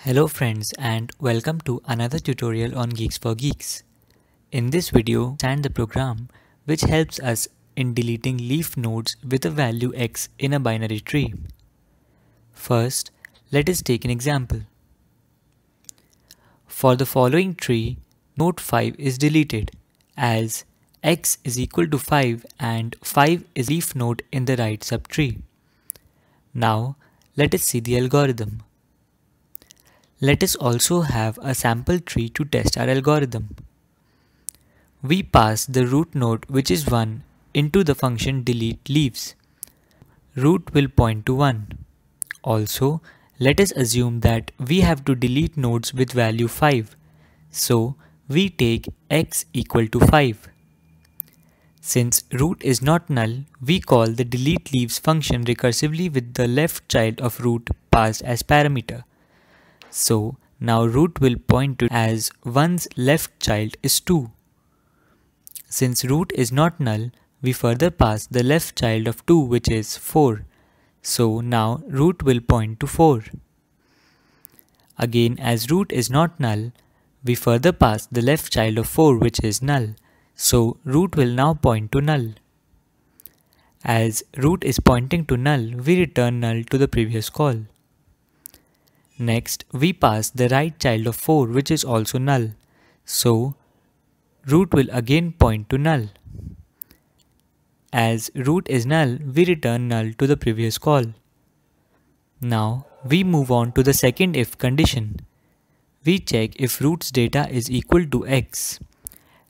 Hello friends and welcome to another tutorial on Geeks4Geeks. In this video, understand the program which helps us in deleting leaf nodes with a value x in a binary tree. First, let us take an example. For the following tree, node 5 is deleted as x is equal to 5 and 5 is a leaf node in the right subtree. Now, let us see the algorithm. Let us also have a sample tree to test our algorithm. We pass the root node, which is 1, into the function delete leaves. Root will point to 1. Also, let us assume that we have to delete nodes with value 5. So, we take x equal to 5. Since root is not null, we call the delete leaves function recursively with the left child of root passed as parameter. So now root will point to as 1's left child is 2. Since root is not null, we further pass the left child of 2, which is 4. So now root will point to 4. Again, as root is not null, we further pass the left child of 4, which is null. So root will now point to null. As root is pointing to null, we return null to the previous call. Next, we pass the right child of 4, which is also null. So, root will again point to null. As root is null, we return null to the previous call. Now, we move on to the second if condition. We check if root's data is equal to x.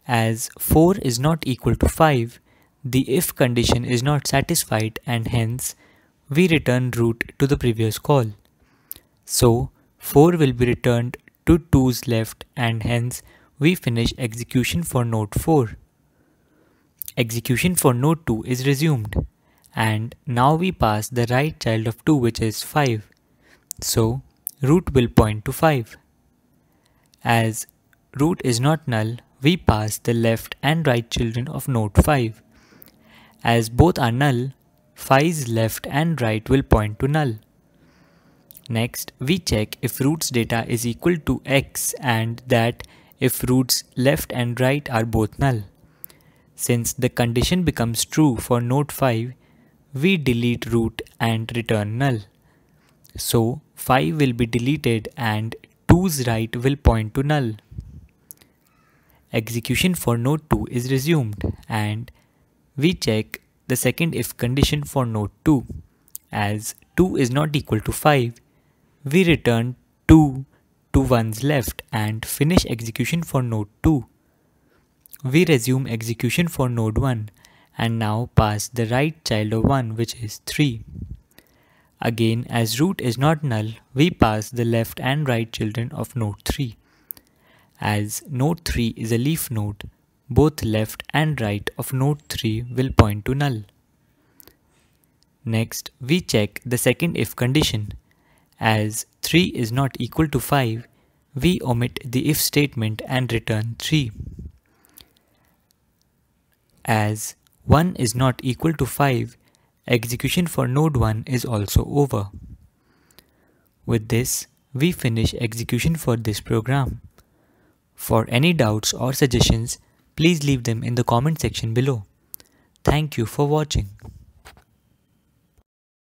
As 4 is not equal to 5, the if condition is not satisfied and hence, we return root to the previous call. So, 4 will be returned to 2's left and hence we finish execution for node 4. Execution for node 2 is resumed and now we pass the right child of 2, which is 5. So, root will point to 5. As root is not null, we pass the left and right children of node 5. As both are null, 5's left and right will point to null. Next, we check if root's data is equal to x and that if root's left and right are both null. Since the condition becomes true for node 5, we delete root and return null. So, 5 will be deleted and 2's right will point to null. Execution for node 2 is resumed and we check the second if condition for node 2. As 2 is not equal to 5, we return 2 to 1's left and finish execution for node 2. We resume execution for node 1 and now pass the right child of 1, which is 3. Again, as root is not null, we pass the left and right children of node 3. As node 3 is a leaf node, both left and right of node 3 will point to null. Next, we check the second if condition. As 3 is not equal to 5, we omit the if statement and return 3. As 1 is not equal to 5, execution for node 1 is also over. With this, we finish execution for this program. For any doubts or suggestions, please leave them in the comment section below. Thank you for watching.